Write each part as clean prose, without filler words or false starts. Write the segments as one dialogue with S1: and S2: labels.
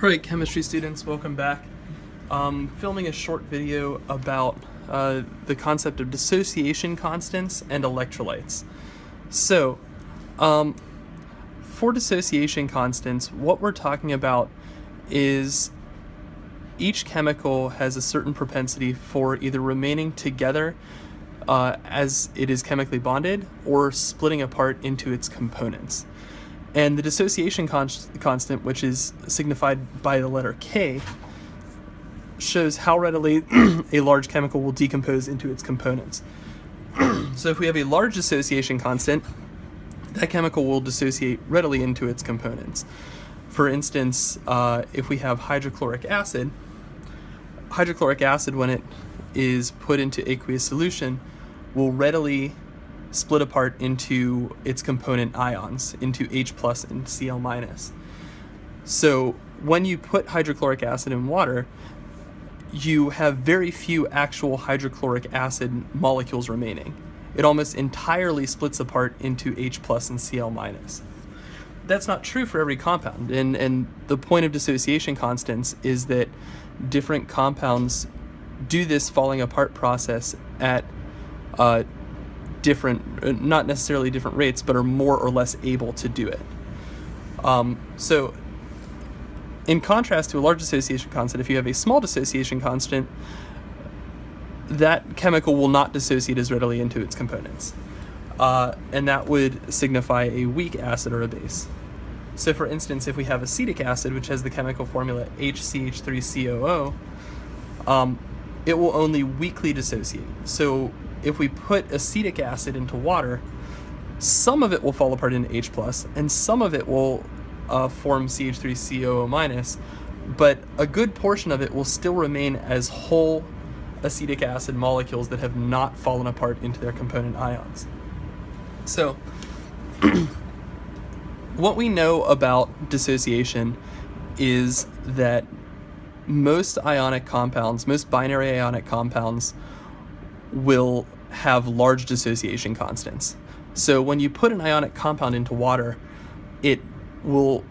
S1: Alright, chemistry students, welcome back. Filming a short video about the concept of dissociation constants and electrolytes. So, for dissociation constants, what we're talking about is each chemical has a certain propensity for either remaining together as it is chemically bonded or splitting apart into its components. And the dissociation constant, which is signified by the letter K, shows how readily a large chemical will decompose into its components. So if we have a large dissociation constant, that chemical will dissociate readily into its components. For instance, if we have hydrochloric acid, when it is put into aqueous solution, will readily split apart into its component ions, into H plus and Cl minus. So when you put hydrochloric acid in water, you have very few actual hydrochloric acid molecules remaining. It almost entirely splits apart into H plus and Cl minus. That's not true for every compound, and the point of dissociation constants is that different compounds do this falling apart process at different, not necessarily different rates, but are more or less able to do it. So in contrast to a large dissociation constant, if you have a small dissociation constant, that chemical will not dissociate as readily into its components. And that would signify a weak acid or a base. So for instance, if we have acetic acid, which has the chemical formula HCH3COO, it will only weakly dissociate. So if we put acetic acid into water, some of it will fall apart into H+, and some of it will form CH3COO-, but a good portion of it will still remain as whole acetic acid molecules that have not fallen apart into their component ions. So, what we know about dissociation is that most ionic compounds, most binary ionic compounds, will have large dissociation constants. So when you put an ionic compound into water, it will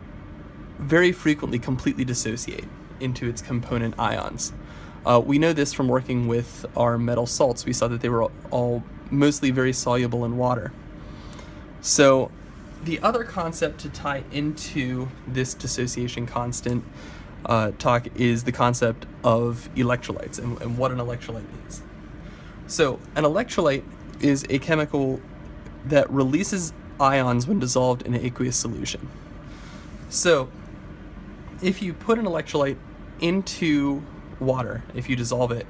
S1: very frequently completely dissociate into its component ions. We know this from working with our metal salts. We saw that they were all mostly very soluble in water. So the other concept to tie into this dissociation constant talk is the concept of electrolytes and what an electrolyte is. So an electrolyte is a chemical that releases ions when dissolved in an aqueous solution. So if you put an electrolyte into water, if you dissolve it,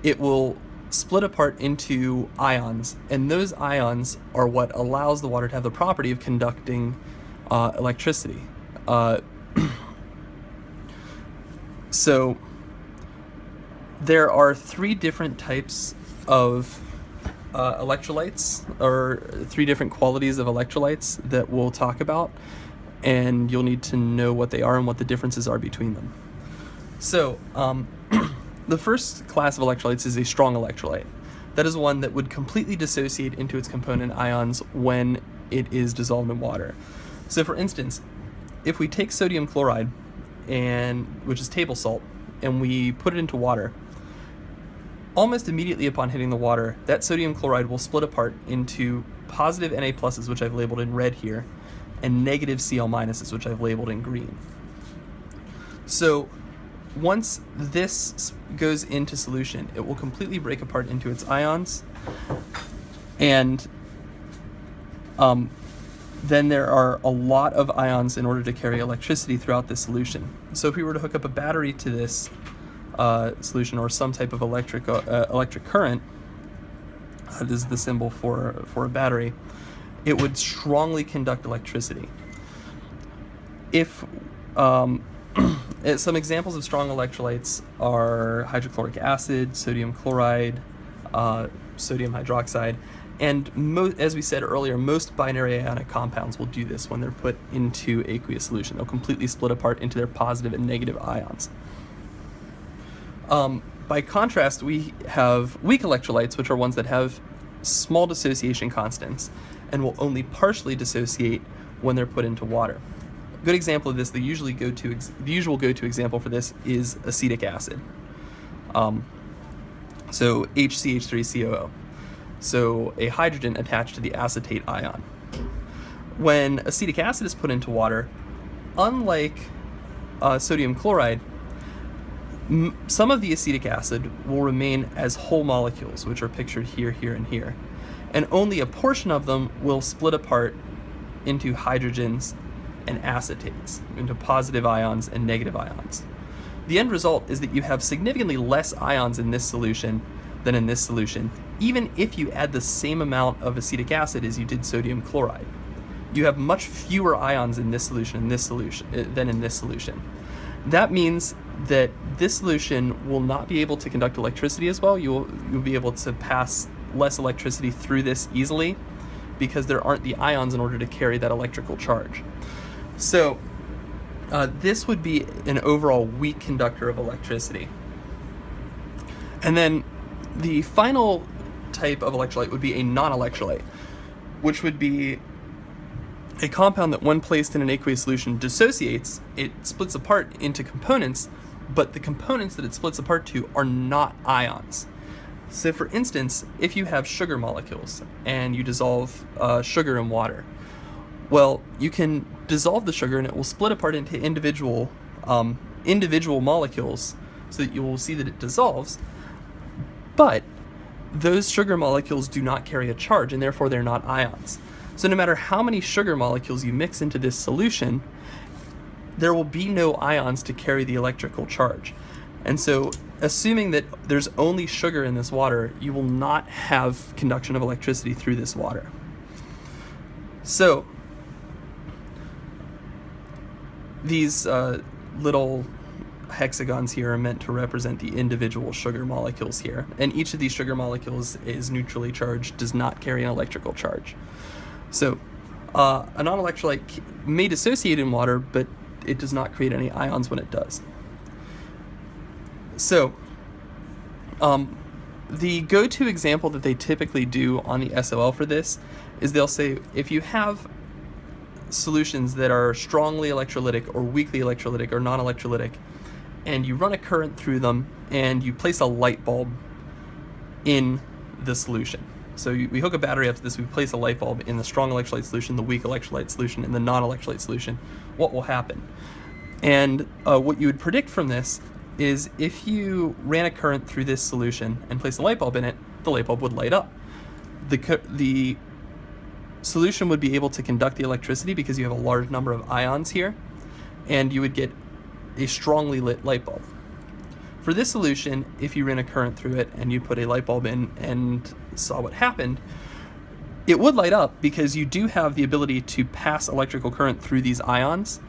S1: it will split apart into ions, and those ions are what allows the water to have the property of conducting electricity. So there are three different types of electrolytes, or three different qualities of electrolytes that we'll talk about, and you'll need to know what they are and what the differences are between them. So the first class of electrolytes is a strong electrolyte. That is one that would completely dissociate into its component ions when it is dissolved in water. So for instance, if we take sodium chloride, which is table salt, and we put it into water, almost immediately upon hitting the water, that sodium chloride will split apart into positive Na+, which I've labeled in red here, and negative Cl-, which I've labeled in green. So once this goes into solution, it will completely break apart into its ions, and then there are a lot of ions in order to carry electricity throughout this solution. So if we were to hook up a battery to this solution, or some type of electric current, this is the symbol for a battery, it would strongly conduct electricity. If some examples of strong electrolytes are hydrochloric acid, sodium chloride, sodium hydroxide, and as we said earlier, most binary ionic compounds will do this when they're put into aqueous solution. They'll completely split apart into their positive and negative ions. By contrast, we have weak electrolytes, which are ones that have small dissociation constants and will only partially dissociate when they're put into water. good example of this, the usual go-to example for this is acetic acid. So HCH3COO. So a hydrogen attached to the acetate ion. When acetic acid is put into water, unlike sodium chloride, some of the acetic acid will remain as whole molecules, which are pictured here, here, and here. And only a portion of them will split apart into hydrogens and acetates, into positive ions and negative ions. The end result is that you have significantly less ions in this solution than in this solution, even if you add the same amount of acetic acid as you did sodium chloride. You have much fewer ions in this solution than in this solution. That means that this solution will not be able to conduct electricity as well. You'll be able to pass less electricity through this easily because there aren't the ions in order to carry that electrical charge. So this would be an overall weak conductor of electricity. And then the final type of electrolyte would be a non-electrolyte, which would be a compound that when placed in an aqueous solution dissociates. It splits apart into components, but the components that it splits apart to are not ions. So for instance, if you have sugar molecules and you dissolve sugar in water, well, you can dissolve the sugar and it will split apart into individual molecules so that you will see that it dissolves, but those sugar molecules do not carry a charge and therefore they're not ions. So no matter how many sugar molecules you mix into this solution, there will be no ions to carry the electrical charge. And so assuming that there's only sugar in this water, you will not have conduction of electricity through this water. So these little hexagons here are meant to represent the individual sugar molecules here. And each of these sugar molecules is neutrally charged, does not carry an electrical charge. So a non-electrolyte may dissociate in water, but it does not create any ions when it does. So the go-to example that they typically do on the SOL for this is they'll say if you have solutions that are strongly electrolytic or weakly electrolytic or non-electrolytic, and you run a current through them and you place a light bulb in the solution. So we hook a battery up to this, we place a light bulb in the strong electrolyte solution, the weak electrolyte solution, and the non-electrolyte solution. What will happen? And what you would predict from this is if you ran a current through this solution and placed a light bulb in it, the light bulb would light up. The solution would be able to conduct the electricity because you have a large number of ions here, and you would get a strongly lit light bulb. For this solution, if you ran a current through it and you put a light bulb in and saw what happened, it would light up because you do have the ability to pass electrical current through these ions,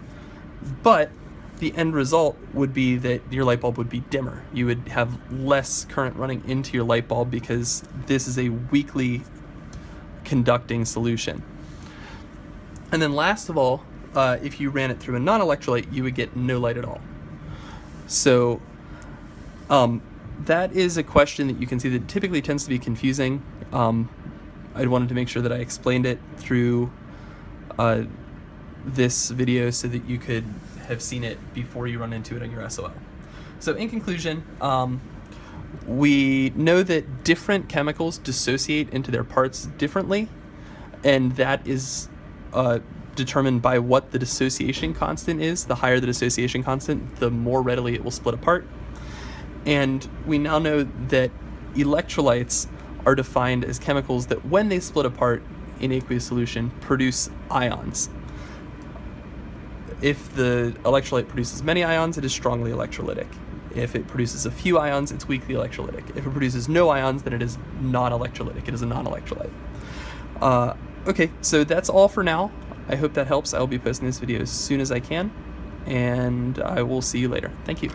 S1: but the end result would be that your light bulb would be dimmer. You would have less current running into your light bulb because this is a weakly conducting solution. And then last of all, if you ran it through a non-electrolyte, you would get no light at all. So that is a question that you can see that typically tends to be confusing. I wanted to make sure that I explained it through this video so that you could have seen it before you run into it on your SOL. So in conclusion, we know that different chemicals dissociate into their parts differently, and that is determined by what the dissociation constant is. The higher the dissociation constant, the more readily it will split apart. And we now know that electrolytes are defined as chemicals that when they split apart in aqueous solution produce ions. If the electrolyte produces many ions, it is strongly electrolytic. If it produces a few ions, it's weakly electrolytic. If it produces no ions, then it is non-electrolytic. It is a non-electrolyte. Okay, so that's all for now. I hope that helps. I will be posting this video as soon as I can, and I will see you later. Thank you.